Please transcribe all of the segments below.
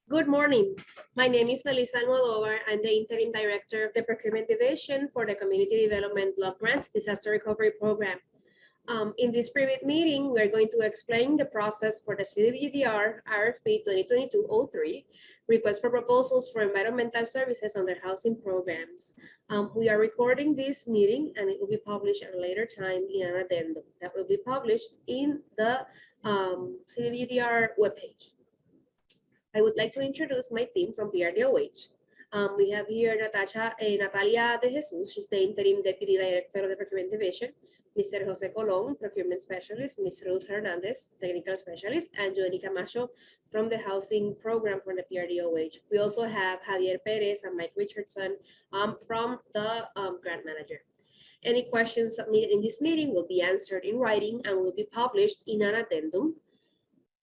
Good morning. My name is Melissa Almodovar. I'm the Interim Director of the Procurement Division for the Community Development Block Grant Disaster Recovery Program. In this private meeting, we're going to explain the process for the CDBG-DR-RFP-2022-03, request for proposals for environmental services under housing programs. We are recording this meeting and it will be published at a later time in an addendum that will be published in the CDBG-DR webpage. I would like to introduce my team from PRDOH. We have here Natalia De Jesus, she's the Interim Deputy Director of the Procurement Division, Mr. Jose Colon, Procurement Specialist, Ms. Ruth Hernandez, Technical Specialist, and Joanie Camacho from the Housing Program for the PRDOH. We also have Javier Perez and Mike Richardson from the Grant Manager. Any questions submitted in this meeting will be answered in writing and will be published in an addendum.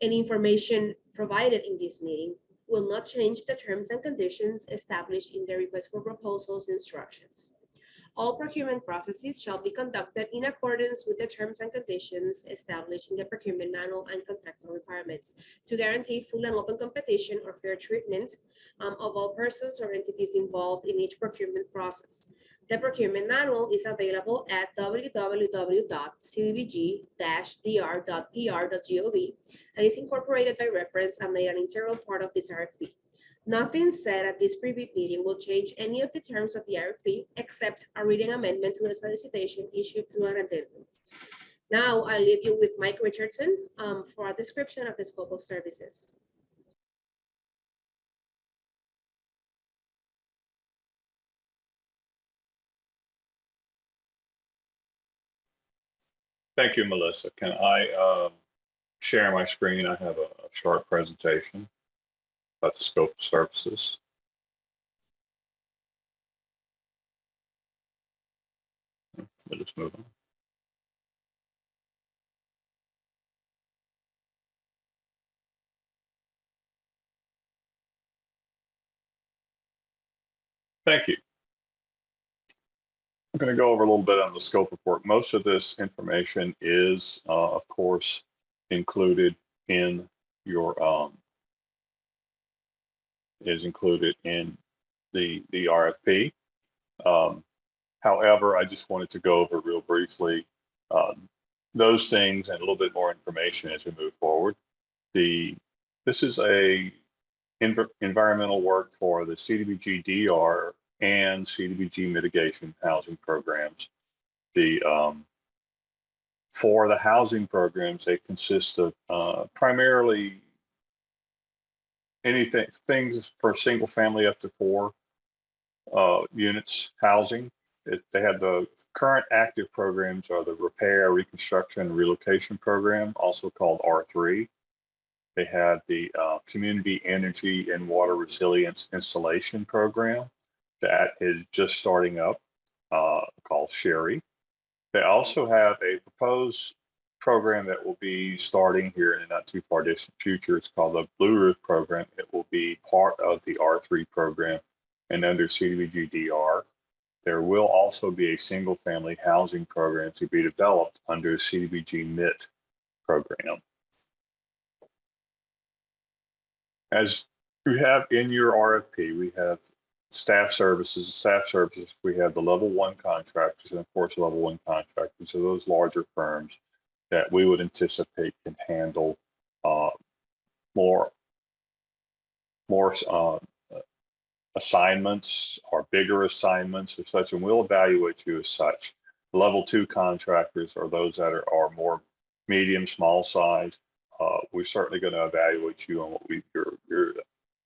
Any information provided in this meeting will not change the terms and conditions established in the request for proposals instructions. All procurement processes shall be conducted in accordance with the terms and conditions established in the procurement manual and contractual requirements to guarantee full and open competition or fair treatment of all persons or entities involved in each procurement process. The procurement manual is available at www.cdbg-dr.pr.gov and is incorporated by reference and made an integral part of this RFP. Nothing said at this private meeting will change any of the terms of the RFP except a reading amendment to the solicitation issued through an addendum. Now I'll leave you with Mike Richardson for a description of the scope of services. Thank you, Melissa. Can I share my screen? I have a short presentation about the scope of services. We'll just move on. Thank you. I'm going to go over a little bit on the scope of work. Most of this information is, of course, included in your the RFP. However, I just wanted to go over real briefly those things and a little bit more information as we move forward. This is a environmental work for the CDBG-DR and CDBG mitigation housing programs. For the housing programs, they consist of primarily things for single family up to 4 units housing. They have the current active programs are the repair, reconstruction, relocation program, also called R3. They have the community energy and water resilience installation program that is just starting up, called Sherry. They also have a proposed program that will be starting here in the not too far distant future. It's called the Blue Roof program. It will be part of the R3 program and under CDBG-DR. There will also be a single family housing program to be developed under CDBG-MIT program. As we have in your RFP, we have staff services. Staff services, we have the level 1 contractors, and of course, level 1 contractors are those larger firms that we would anticipate can handle more assignments or bigger assignments or such, and we'll evaluate you as such. Level 2 contractors are those that are more medium, small size. We're certainly going to evaluate you on what your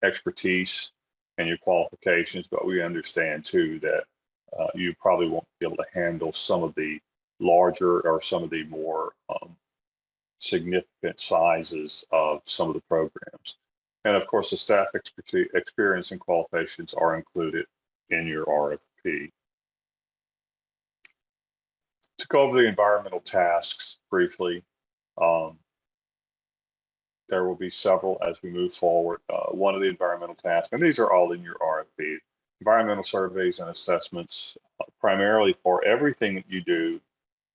expertise and your qualifications, but we understand too that you probably won't be able to handle some of the larger or some of the more significant sizes of some of the programs. And of course, the staff expertise, experience and qualifications are included in your RFP. To go over the environmental tasks briefly, there will be several as we move forward. One of the environmental tasks, and these are all in your RFP, environmental surveys and assessments. Primarily for everything that you do,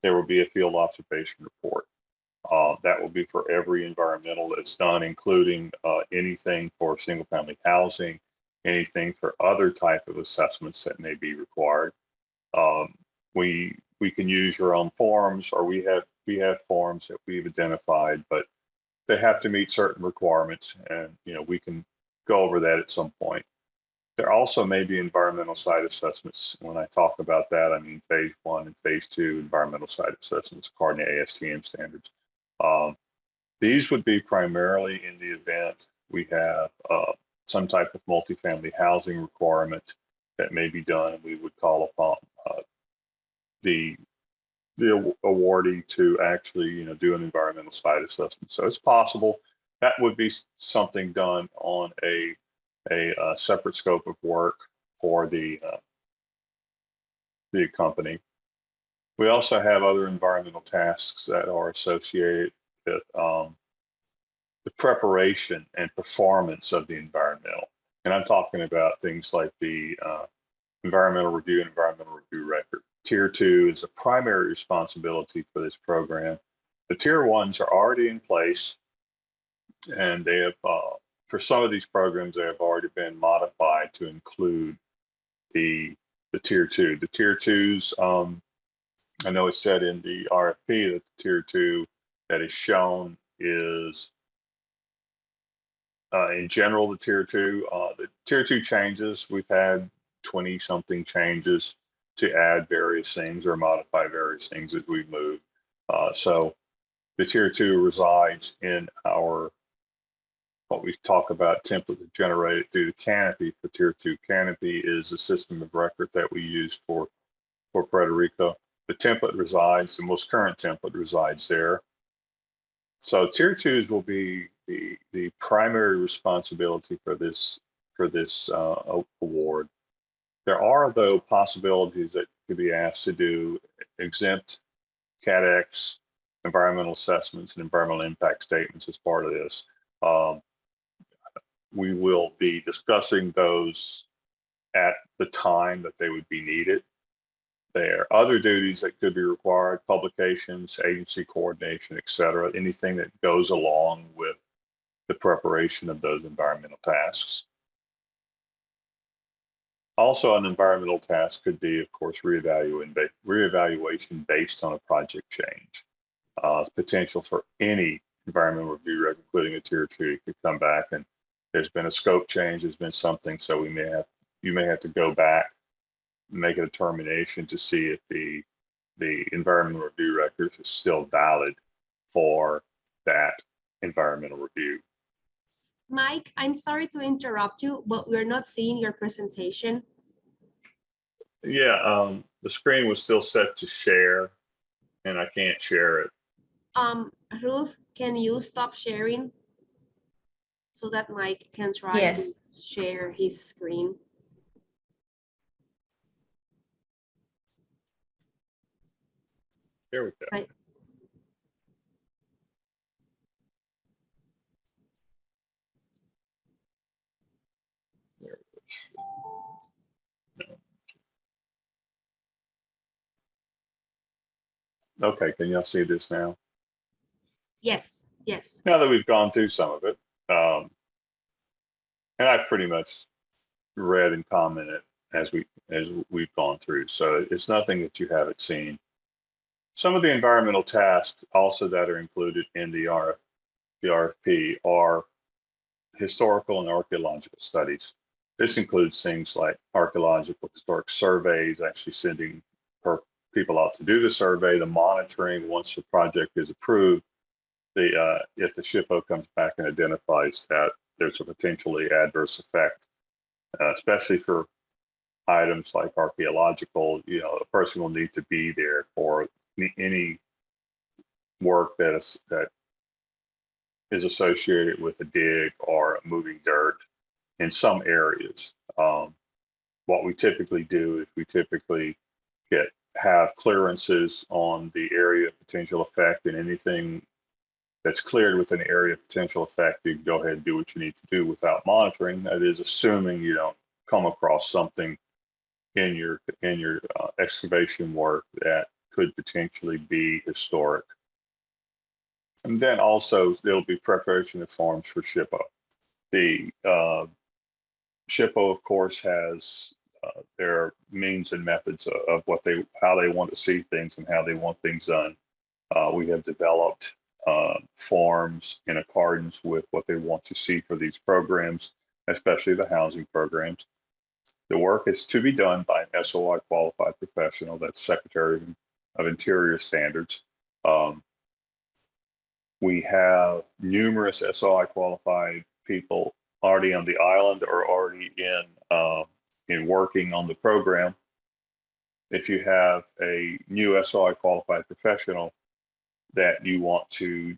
there will be a field observation report. That will be for every environmental that's done, including anything for single family housing, anything for other type of assessments that may be required. We can use your own forms, or we have forms that we've identified, but they have to meet certain requirements, and we can go over that at some point. There also may be environmental site assessments. When I talk about that, I mean phase 1 and phase 2 environmental site assessments according to ASTM standards. These would be primarily in the event we have some type of multifamily housing requirement that may be done, and we would call upon the awardee to actually do an environmental site assessment. So it's possible that would be something done on a separate scope of work for the company. We also have other environmental tasks that are associated with the preparation and performance of the environmental. And I'm talking about things like the environmental review and environmental review record. Tier 2 is a primary responsibility for this program. The Tier 1s are already in place, and they have, for some of these programs, they have already been modified to include the Tier 2. The Tier 2s, I know it's said in the RFP that the Tier 2 that is shown is, in general, the Tier 2. The Tier 2 changes, we've had 20-something changes to add various things or modify various things as we move. So the Tier 2 resides in our, what we talk about, template generated through the Canopy for Tier 2. Canopy is a system of record that we use for Puerto Rico. The template resides, the most current template resides there. So Tier 2s will be the primary responsibility for this award. There are, though, possibilities that could be asked to do exempt CADX environmental assessments and environmental impact statements as part of this. We will be discussing those at the time that they would be needed. There are other duties that could be required, publications, agency coordination, et cetera, anything that goes along with the preparation of those environmental tasks. Also, an environmental task could be, of course, reevaluation based on a project change. Potential for any environmental review, including a Tier 2, could come back and there's been a scope change, there's been something, so you may have to go back, make a determination to see if the environmental review record is still valid for that environmental review. Mike, I'm sorry to interrupt you, but we're not seeing your presentation. Yeah, the screen was still set to share, and I can't share it. Ruth, can you stop sharing so that Mike can try to share his screen? There we go. Right. There it is. No. Okay, can y'all see this now? Yes, yes. Now that we've gone through some of it, and I've pretty much read and commented as we've gone through, so it's nothing that you haven't seen. Some of the environmental tasks also that are included in the RFP are historical and archaeological studies. This includes things like archaeological historic surveys, actually sending people out to do the survey, the monitoring once the project is approved. If the SHPO comes back and identifies that there's a potentially adverse effect, especially for items like archaeological, a person will need to be there for any work that is associated with a dig or moving dirt in some areas. What we typically do is we typically have clearances on the area of potential effect, and anything that's cleared with an area of potential effect, you can go ahead and do what you need to do without monitoring. That is assuming you don't come across something in your excavation work that could potentially be historic. And then also there'll be preparation of forms for SHPO. The SHPO, of course, has their means and methods of how they want to see things and how they want things done. We have developed forms in accordance with what they want to see for these programs, especially the housing programs. The work is to be done by an SOI qualified professional, that's Secretary of Interior Standards. We have numerous SOI qualified people already on the island or already in working on the program. If you have a new SOI qualified professional that you want to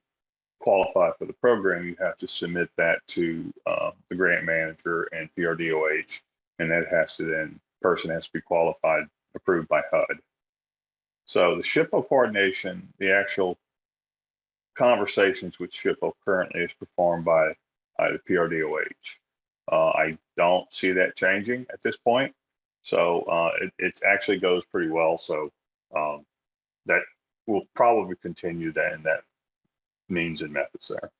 qualify for the program, you have to submit that to the grant manager and PRDOH, and that person has to be qualified, approved by HUD. So the SHPO coordination, the actual conversations with SHPO currently is performed by the PRDOH. I don't see that changing at this point. So it actually goes pretty well. So that will probably continue that in that means and methods there.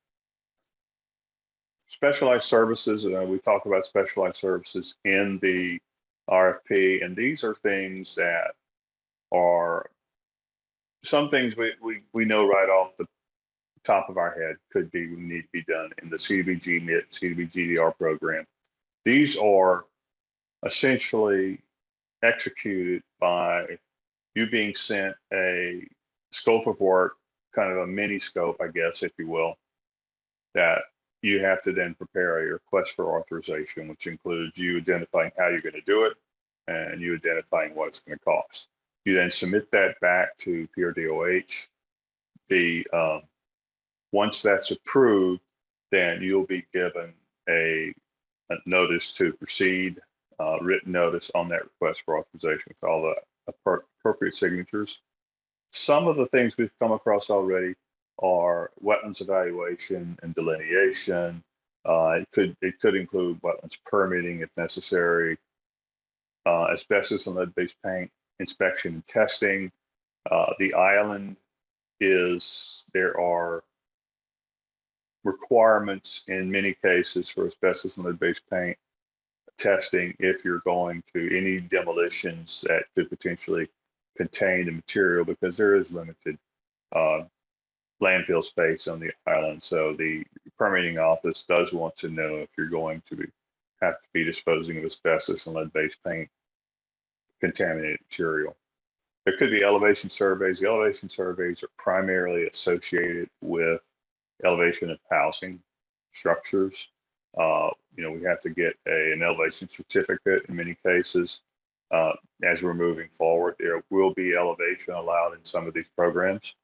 Specialized services, we talk about specialized services in the RFP, and these are things that are some things we know right off the top of our head need to be done in the CDBG-DR program. These are essentially executed by you being sent a scope of work, kind of a mini scope, I guess, if you will, that you have to then prepare a request for authorization, which includes you identifying how you're going to do it and you identifying what it's going to cost. You then submit that back to PRDOH. Once that's approved, then you'll be given a notice to proceed, written notice on that request for authorization with all the appropriate signatures. Some of the things we've come across already are wetlands evaluation and delineation. It could include wetlands permitting if necessary, asbestos and lead-based paint inspection and testing. The island there are requirements in many cases for asbestos and lead-based paint testing if you're going to any demolitions that could potentially contain the material, because there is limited landfill space on the island. So the permitting office does want to know if you're going to have to be disposing of asbestos and lead-based paint contaminated material. There could be elevation surveys. The elevation surveys are primarily associated with elevation of housing structures. We have to get an elevation certificate in many cases. As we're moving forward, there will be elevation allowed in some of these programs.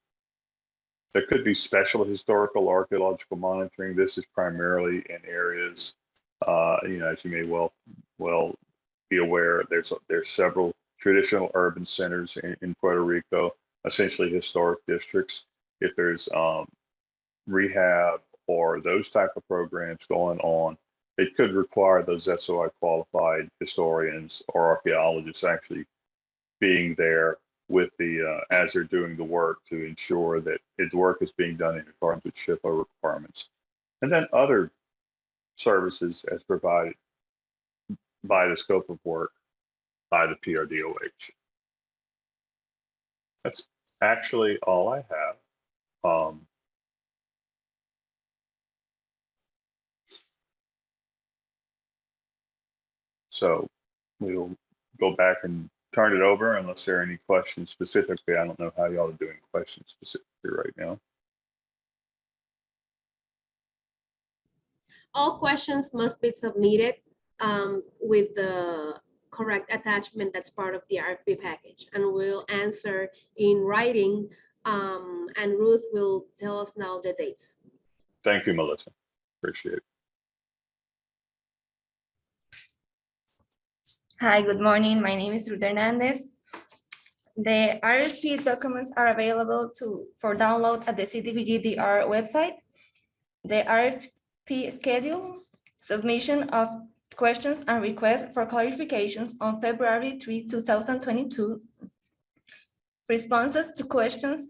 There could be special historical archaeological monitoring. This is primarily in areas, as you may well be aware, there's several traditional urban centers in Puerto Rico, essentially historic districts. If there's rehab or those type of programs going on, it could require those SOI qualified historians or archaeologists actually being there with as they're doing the work to ensure that the work is being done in accordance with SHPO requirements. And then other services as provided by the scope of work by the PRDOH. That's actually all I have. So we'll go back and turn it over unless there are any questions specifically. I don't know how y'all are doing questions specifically right now. All questions must be submitted with the correct attachment that's part of the RFP package, and we'll answer in writing, and Ruth will tell us now the dates. Thank you, Melissa. Appreciate it. Hi, good morning. My name is Ruth Hernandez. The RFP documents are available for download at the CDBG-DR website. The RFP schedule submission of questions and requests for clarifications on February 3, 2022. Responses to questions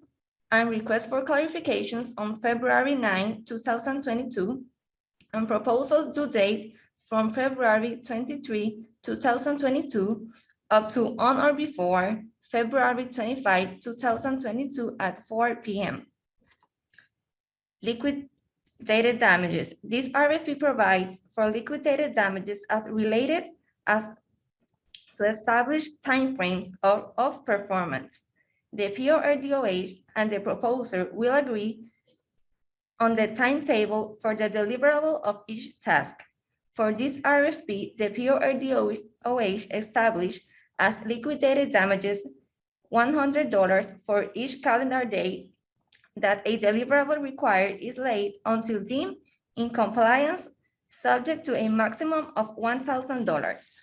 and requests for clarifications on February 9, 2022, and proposals due date from February 23, 2022, up to on or before February 25, 2022 at 4 p.m. Liquidated damages. This RFP provides for liquidated damages as related as to establish timeframes of performance. The PORDOH and the proposer will agree on the timetable for the deliverable of each task. For this RFP, the PORDOH established as liquidated damages $100 for each calendar day that a deliverable required is late until deemed in compliance, subject to a maximum of $1,000.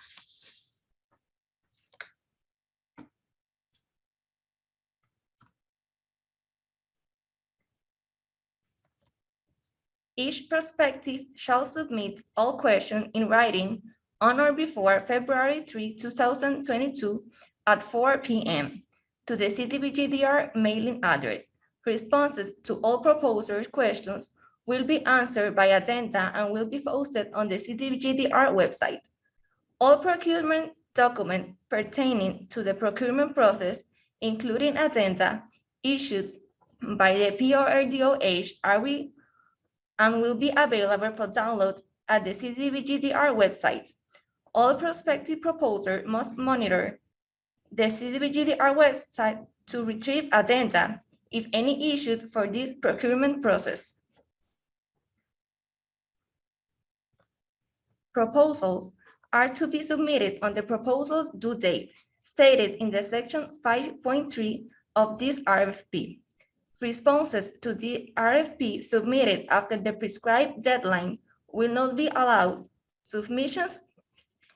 Each prospective shall submit all questions in writing on or before February 3, 2022 at 4 p.m. to the CDBG-DR mailing address. Responses to all proposer questions will be answered by Addenda and will be posted on the CDBG-DR website. All procurement documents pertaining to the procurement process, including Addenda, issued by the PORDOH and will be available for download at the CDBG-DR website. All prospective proposers must monitor the CDBG-DR website to retrieve Addenda, if any, issued for this procurement process. Proposals are to be submitted on the proposal's due date, stated in the section 5.3 of this RFP. Responses to the RFP submitted after the prescribed deadline will not be allowed. Submissions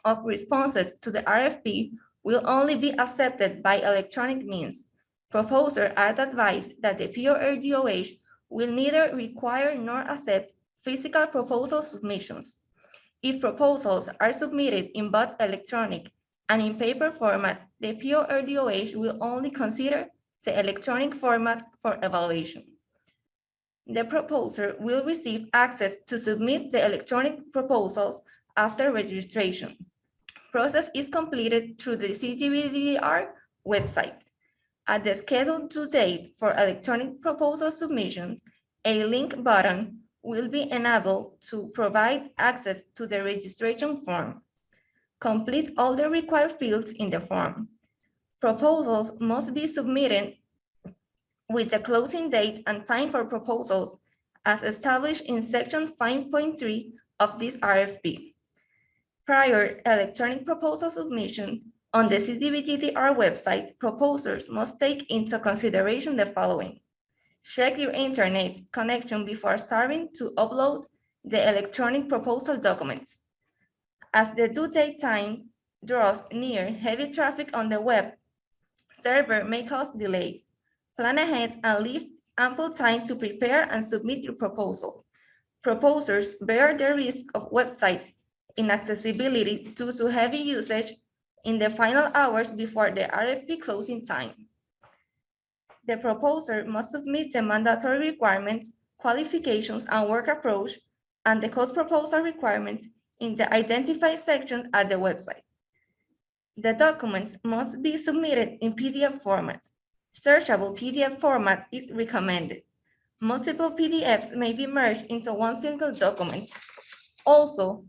of responses to the RFP will only be accepted by electronic means. Proposers are advised that the PORDOH will neither require nor accept physical proposal submissions. If proposals are submitted in both electronic and in paper format, the PORDOH will only consider the electronic format for evaluation. The proposer will receive access to submit the electronic proposals after registration. Process is completed through the CDBG-DR website. At the scheduled due date for electronic proposal submissions, a link button will be enabled to provide access to the registration form. Complete all the required fields in the form. Proposals must be submitted with the closing date and time for proposals as established in section 5.3 of this RFP. Prior electronic proposal submission on the CDBG-DR website, proposers must take into consideration the following. Check your internet connection before starting to upload the electronic proposal documents. As the due date time draws near, heavy traffic on the web server may cause delays. Plan ahead and leave ample time to prepare and submit your proposal. Proposers bear the risk of website inaccessibility due to heavy usage in the final hours before the RFP closing time. The proposer must submit the mandatory requirements, qualifications, and work approach, and the cost proposal requirements in the identified section at the website. The documents must be submitted in PDF format. Searchable PDF format is recommended. Multiple PDFs may be merged into one single document. Also,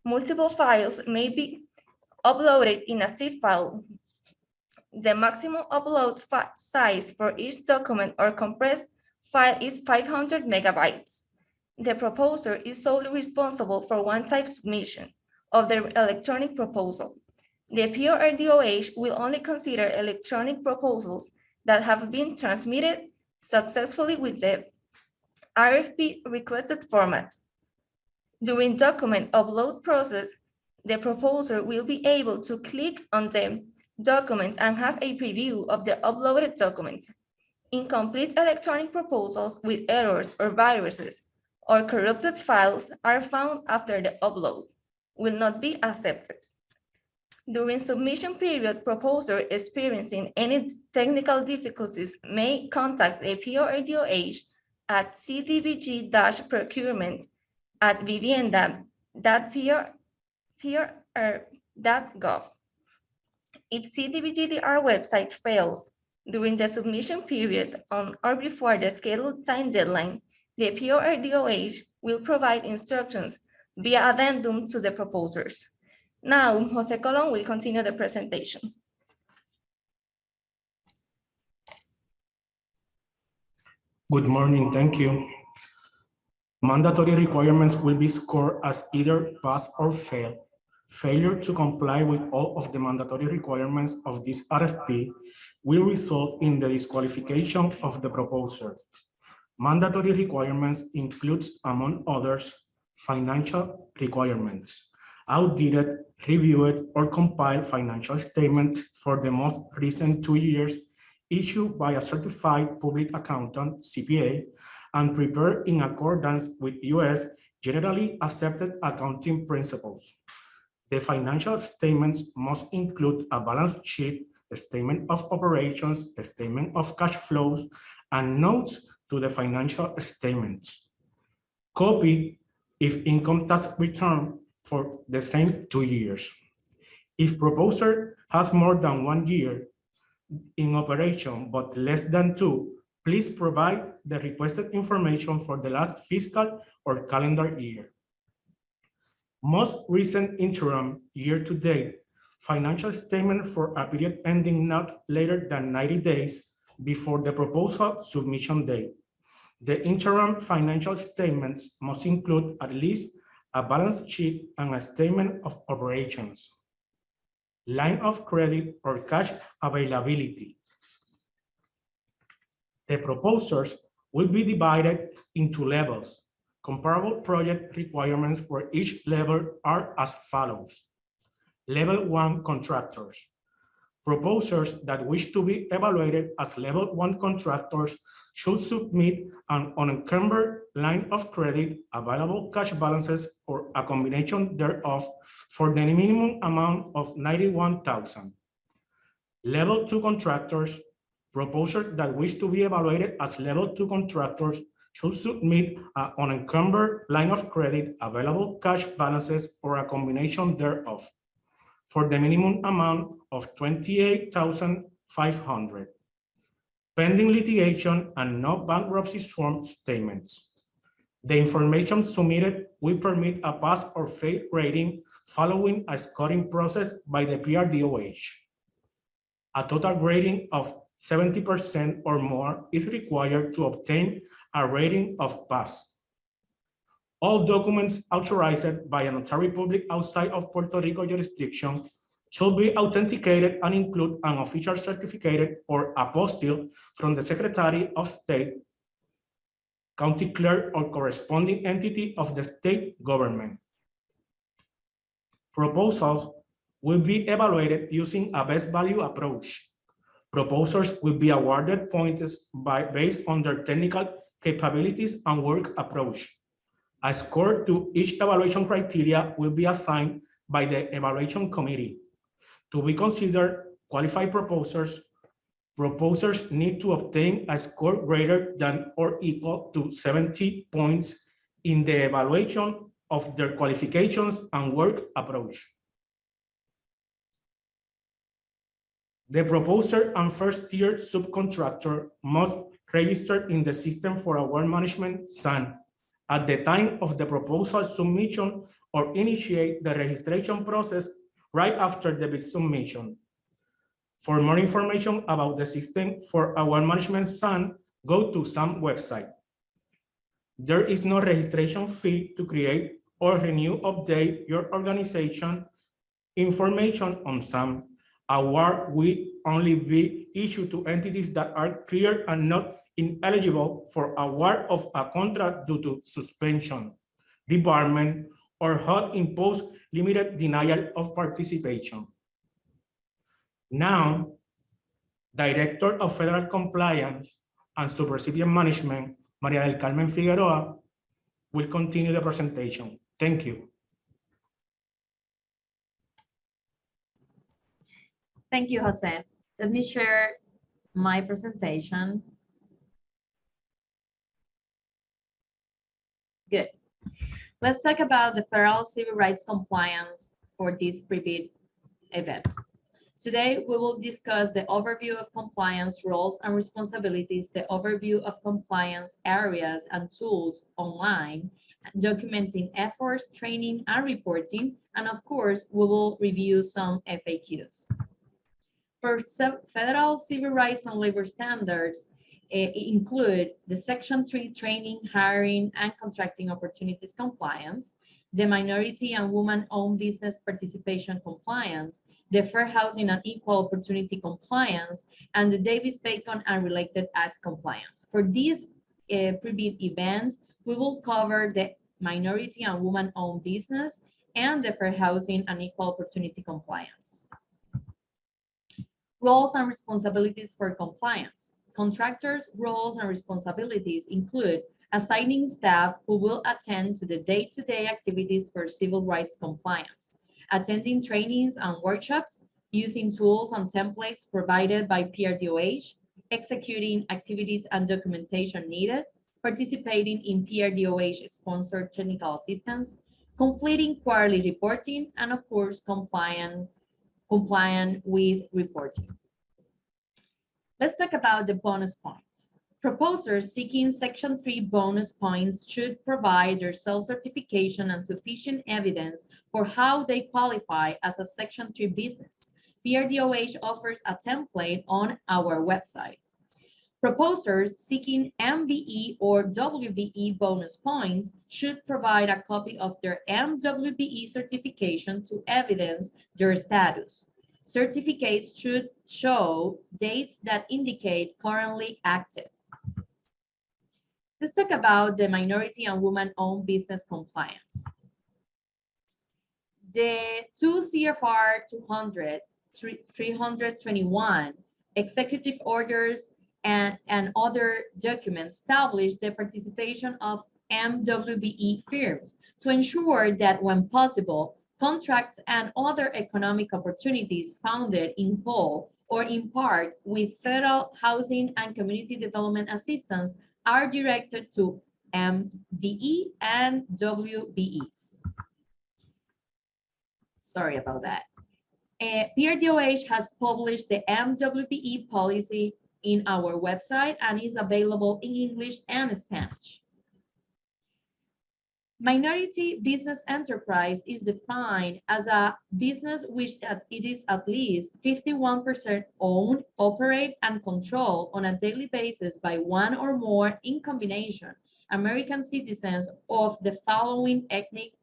multiple files may be uploaded in a zip file. The maximum upload size for each document or compressed file is 500 megabytes. The proposer is solely responsible for one-type submission of the electronic proposal. The PORDOH will only consider electronic proposals that have been transmitted successfully with the RFP requested format. During document upload process, the proposer will be able to click on the documents and have a preview of the uploaded documents. Incomplete electronic proposals with errors or viruses or corrupted files are found after the upload will not be accepted. During submission period, proposer experiencing any technical difficulties may contact the PRDOH at cdbg-procurement@vivienda.pr.gov. If CDBG-DR website fails during the submission period on or before the scheduled time deadline, the PRDOH will provide instructions via addendum to the proposers. Now, Jose Colon will continue the presentation. Good morning, thank you. Mandatory requirements will be scored as either pass or fail. Failure to comply with all of the mandatory requirements of this RFP will result in the disqualification of the proposer. Mandatory requirements includes, among others, financial requirements, audited, reviewed, or compiled financial statements for the most recent 2 years issued by a certified public accountant, CPA, and prepared in accordance with U.S. generally accepted accounting principles. The financial statements must include a balance sheet, a statement of operations, a statement of cash flows, and notes to the financial statements. Copy if income tax return for the same 2 years. If proposer has more than 1 year in operation but less than 2, please provide the requested information for the last fiscal or calendar year. Most recent interim year-to-date financial statement for a period ending not later than 90 days before the proposal submission date. The interim financial statements must include at least a balance sheet and a statement of operations, line of credit or cash availability. The proposers will be divided into levels. Comparable project requirements for each level are as follows. Level 1 contractors. Proposers that wish to be evaluated as level 1 contractors should submit an unencumbered line of credit, available cash balances, or a combination thereof for the minimum amount of $91,000. Level 2 contractors. Proposers that wish to be evaluated as level 2 contractors should submit an unencumbered line of credit, available cash balances, or a combination thereof for the minimum amount of $28,500. Pending litigation and no bankruptcy sworn statements. The information submitted will permit a pass or fail rating following a scoring process by the PRDOH. A total grading of 70% or more is required to obtain a rating of pass. All documents authorized by a notary public outside of Puerto Rico jurisdiction should be authenticated and include an official certificate or apostille from the Secretary of State, county clerk, or corresponding entity of the state government. Proposals will be evaluated using a best value approach. Proposers will be awarded points based on their technical capabilities and work approach. A score to each evaluation criteria will be assigned by the evaluation committee. To be considered qualified proposers, proposers need to obtain a score greater than or equal to 70 points in the evaluation of their qualifications and work approach. The proposer and first-tier subcontractor must register in the System for Award Management (SAN) at the time of the proposal submission or initiate the registration process right after the bid submission. For more information about the System for Award Management (SAN), go to SAN website. There is no registration fee to create or renew, update your organization information on SAN. Award will only be issued to entities that are clear and not ineligible for award of a contract due to suspension, debarment, or HUD-imposed limited denial of participation. Now, Director of Federal Compliance and Subrecipient Management, Maria del Carmen Figueroa, will continue the presentation. Thank you. Thank you, Jose. Let me share my presentation. Good. Let's talk about the federal civil rights compliance for this pre-bid event. Today, we will discuss the overview of compliance roles and responsibilities, the overview of compliance areas and tools online, documenting efforts, training, and reporting, and of course, we will review some FAQs. For federal civil rights and labor standards, include the Section 3 training, hiring, and contracting opportunities compliance, the minority and woman-owned business participation compliance, the fair housing and equal opportunity compliance, and the Davis-Bacon and related acts compliance. For these pre-bid events, we will cover the minority and woman-owned business and the fair housing and equal opportunity compliance. Roles and responsibilities for compliance. Contractors' roles and responsibilities include assigning staff who will attend to the day-to-day activities for civil rights compliance, attending trainings and workshops, using tools and templates provided by PRDOH, executing activities and documentation needed, participating in PRDOH-sponsored technical assistance, completing quarterly reporting, and of course, compliant with reporting. Let's talk about the bonus points. Proposers seeking Section 3 bonus points should provide their self-certification and sufficient evidence for how they qualify as a Section 3 business. PRDOH offers a template on our website. Proposers seeking MBE or WBE bonus points should provide a copy of their MWBE certification to evidence their status. Certificates should show dates that indicate currently active. Let's talk about the minority and woman-owned business compliance. The 2 CFR 200-321 executive orders and other documents establish the participation of MWBE firms to ensure that when possible, contracts and other economic opportunities founded in whole or in part with federal housing and community development assistance are directed to MBE and WBEs. Sorry about that. PRDOH has published the MWBE policy in our website and is available in English and Spanish. Minority business enterprise is defined as a business which it is at least 51% owned, operate, and controlled on a daily basis by one or more in combination American citizens of the following ethnic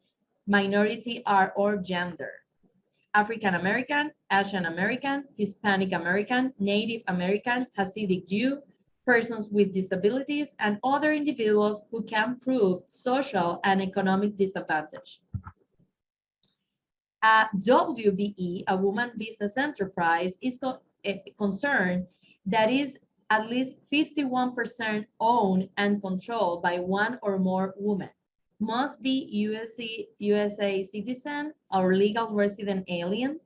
minority or gender: African American, Asian American, Hispanic American, Native American, Hasidic Jew, persons with disabilities, and other individuals who can prove social and economic disadvantage. A WBE, a woman business enterprise, is concerned that is at least 51% owned and controlled by one or more women, must be USA citizen or legal resident alien,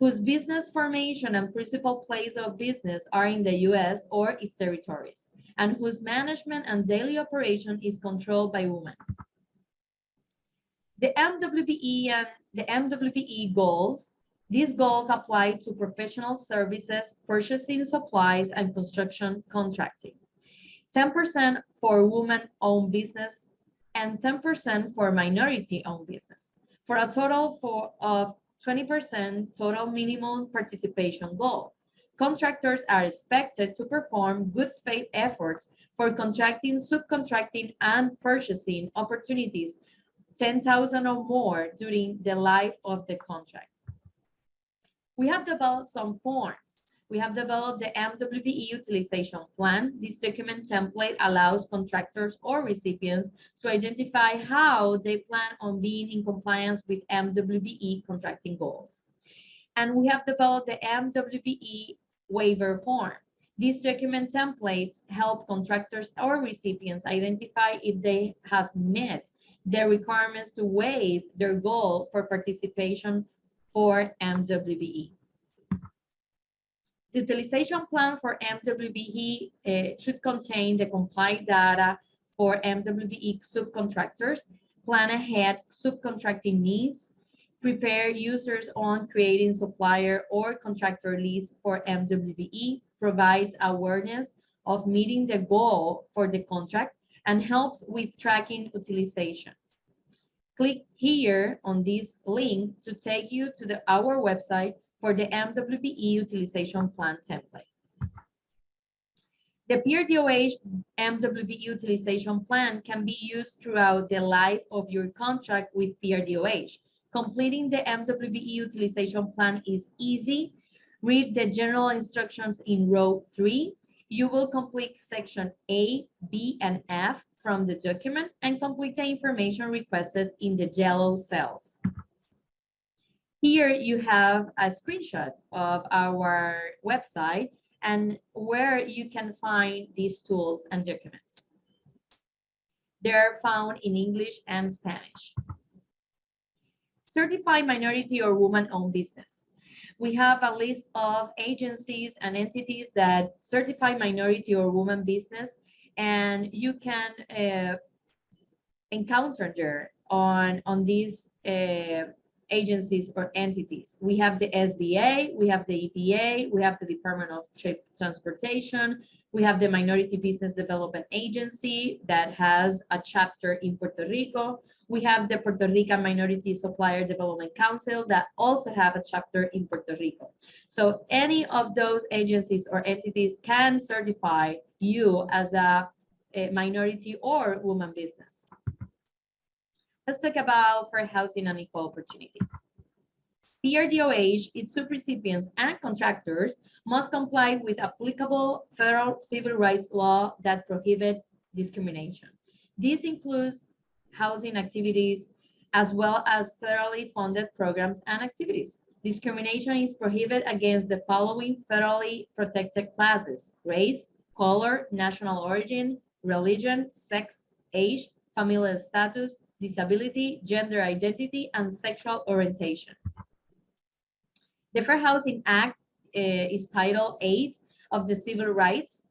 whose business formation and principal place of business are in the U.S. or its territories, and whose management and daily operation is controlled by women. The MWBE and the MWBE goals, these goals apply to professional services, purchasing supplies, and construction contracting. 10% for women-owned business and 10% for minority-owned business, for a total of 20% total minimum participation goal. Contractors are expected to perform good faith efforts for contracting, subcontracting, and purchasing opportunities 10,000 or more during the life of the contract. We have developed some forms. We have developed the MWBE utilization plan. This document template allows contractors or recipients to identify how they plan on being in compliance with MWBE contracting goals. And we have developed the MWBE waiver form. These document templates help contractors or recipients identify if they have met the requirements to waive their goal for participation for MWBE. The utilization plan for MWBE should contain the compliant data for MWBE subcontractors, plan ahead subcontracting needs, prepare users on creating supplier or contractor lists for MWBE, provides awareness of meeting the goal for the contract, and helps with tracking utilization. Click here on this link to take you to our website for the MWBE utilization plan template. The PRDOH MWBE utilization plan can be used throughout the life of your contract with PRDOH. Completing the MWBE utilization plan is easy. Read the general instructions in row 3. You will complete section A, B, and F from the document and complete the information requested in the yellow cells. Here you have a screenshot of our website and where you can find these tools and documents. They're found in English and Spanish. Certified minority or woman-owned business. We have a list of agencies and entities that certify minority or woman business, and you can encounter there on these agencies or entities. We have the SBA, we have the EPA, we have the Department of Transportation, we have the Minority Business Development Agency that has a chapter in Puerto Rico. We have the Puerto Rican Minority Supplier Development Council that also have a chapter in Puerto Rico. So any of those agencies or entities can certify you as a minority or woman business. Let's talk about fair housing and equal opportunity. PRDOH, its subrecipients, and contractors must comply with applicable federal civil rights law that prohibit discrimination. This includes housing activities as well as federally funded programs and activities. Discrimination is prohibited against the following federally protected classes: race, color, national origin, religion, sex, age, familial status, disability, gender identity, and sexual orientation. The Fair Housing Act is Title 8 of the Civil Rights,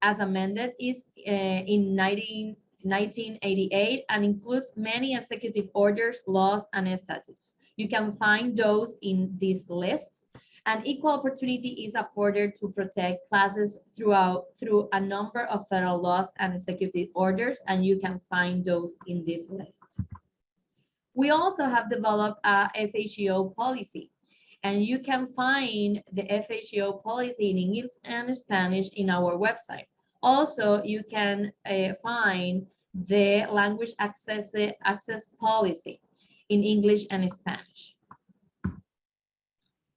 as amended is in 1988, and includes many executive orders, laws, and statutes. You can find those in this list. And equal opportunity is afforded to protect classes through a number of federal laws and executive orders, and you can find those in this list. We also have developed a FHEO policy, and you can find the FHEO policy in English and Spanish in our website. Also, you can find the language access policy in English and Spanish.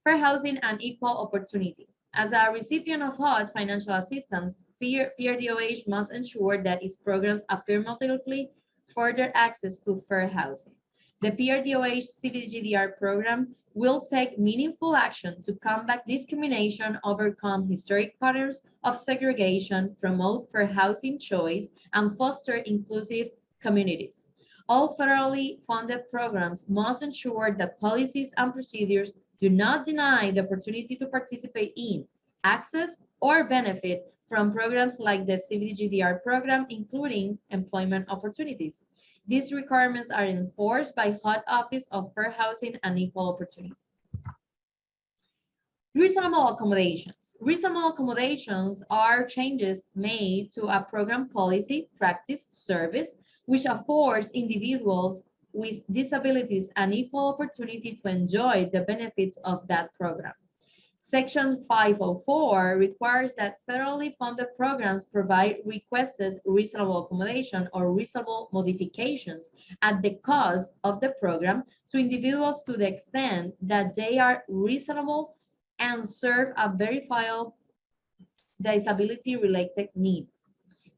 Fair housing and equal opportunity. As a recipient of HUD financial assistance, PRDOH must ensure that its programs affirmatively further access to fair housing. The PRDOH CDBG-DR program will take meaningful action to combat discrimination, overcome historic patterns of segregation, promote fair housing choice, and foster inclusive communities. All federally funded programs must ensure that policies and procedures do not deny the opportunity to participate in, access, or benefit from programs like the CDBG-DR program, including employment opportunities. These requirements are enforced by HUD Office of Fair Housing and Equal Opportunity. Reasonable accommodations. Reasonable accommodations are changes made to a program policy, practice, service, which affords individuals with disabilities an equal opportunity to enjoy the benefits of that program. Section 504 requires that federally funded programs provide requested reasonable accommodation or reasonable modifications at the cost of the program to individuals to the extent that they are reasonable and serve a verifiable disability-related need.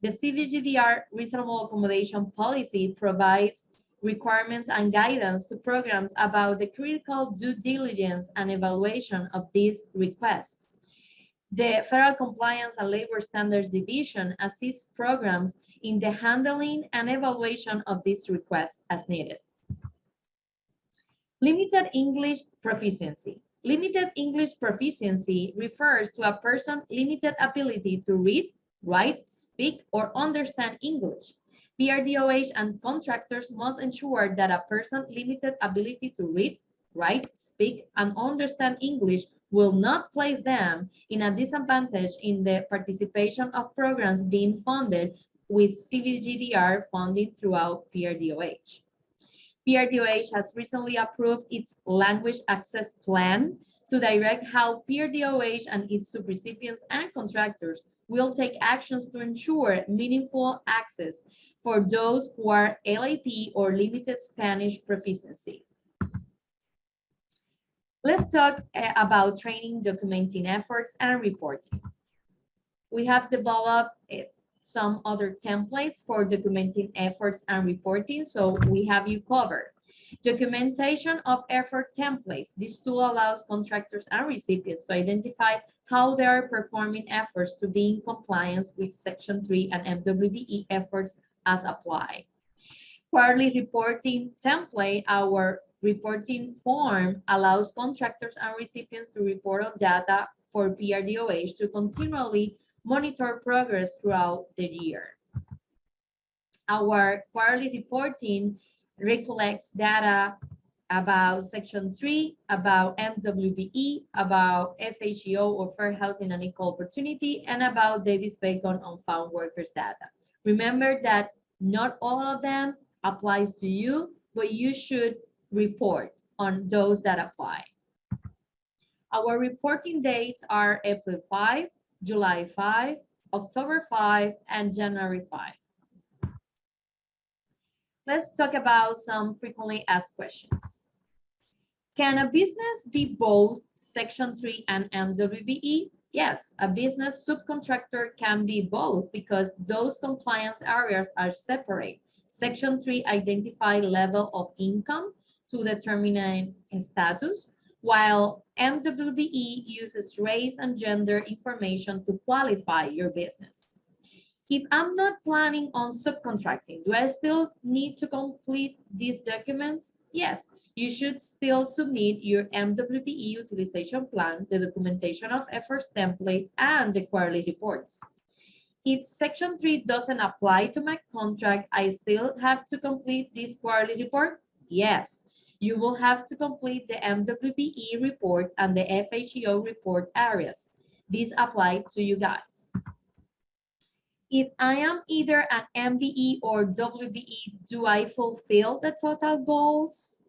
The CDBG-DR reasonable accommodation policy provides requirements and guidance to programs about the critical due diligence and evaluation of these requests. The Federal Compliance and Labor Standards Division assists programs in the handling and evaluation of these requests as needed. Limited English proficiency. Limited English proficiency refers to a person's limited ability to read, write, speak, or understand English. PRDOH and contractors must ensure that a person's limited ability to read, write, speak, and understand English will not place them in a disadvantage in the participation of programs being funded with CDBG-DR funding throughout PRDOH. PRDOH has recently approved its language access plan to direct how PRDOH and its subrecipients and contractors will take actions to ensure meaningful access for those who are LAP or limited Spanish proficiency. Let's talk about training, documenting efforts, and reporting. We have developed some other templates for documenting efforts and reporting, so we have you covered. Documentation of effort templates. This tool allows contractors and recipients to identify how they are performing efforts to be in compliance with Section 3 and MWBE efforts as applied. Quarterly reporting template. Our reporting form allows contractors and recipients to report on data for PRDOH to continually monitor progress throughout the year. Our quarterly reporting recollects data about Section 3, about MWBE, about FHEO or Fair Housing and Equal Opportunity, and about Davis-Bacon on found workers data. Remember that not all of them applies to you, but you should report on those that apply. Our reporting dates are April 5, July 5, October 5, and January 5. Let's talk about some frequently asked questions. Can a business be both Section 3 and MWBE? Yes, a business subcontractor can be both because those compliance areas are separate. Section 3 identifies level of income to determine status, while MWBE uses race and gender information to qualify your business. If I'm not planning on subcontracting, do I still need to complete these documents? Yes, you should still submit your MWBE utilization plan, the documentation of efforts template, and the quarterly reports. If Section 3 doesn't apply to my contract, I still have to complete this quarterly report? Yes. You will have to complete the MWBE report and the FHEO report areas. These apply to you guys. If I am either an MBE or WBE, do I fulfill the total goals?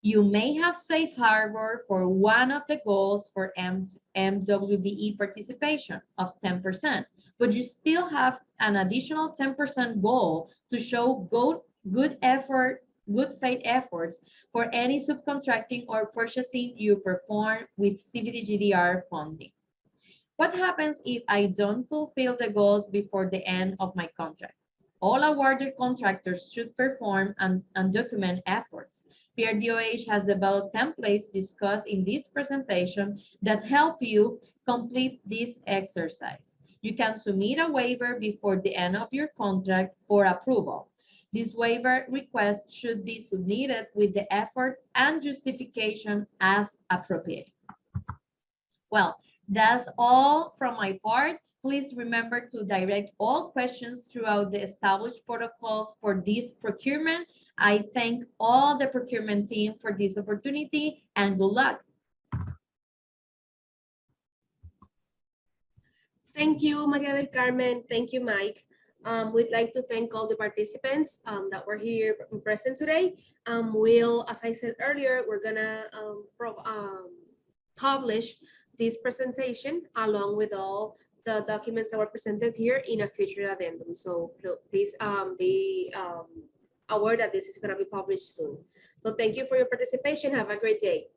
You may have safe harbor for one of the goals for MWBE participation of 10%, but you still have an additional 10% goal to show good faith efforts for any subcontracting or purchasing you perform with CDBG-DR funding. What happens if I don't fulfill the goals before the end of my contract? All awarded contractors should perform and document efforts. PRDOH has developed templates discussed in this presentation that help you complete this exercise. You can submit a waiver before the end of your contract for approval. This waiver request should be submitted with the effort and justification as appropriate. Well, that's all from my part. Please remember to direct all questions throughout the established protocols for this procurement. I thank all the procurement team for this opportunity and good luck. Thank you, Maria del Carmen. Thank you, Mike. We'd like to thank all the participants that were here present today. As I said earlier, we're gonna publish this presentation along with all the documents that were presented here in a future addendum. So please be aware that this is gonna be published soon. So thank you for your participation. Have a great day.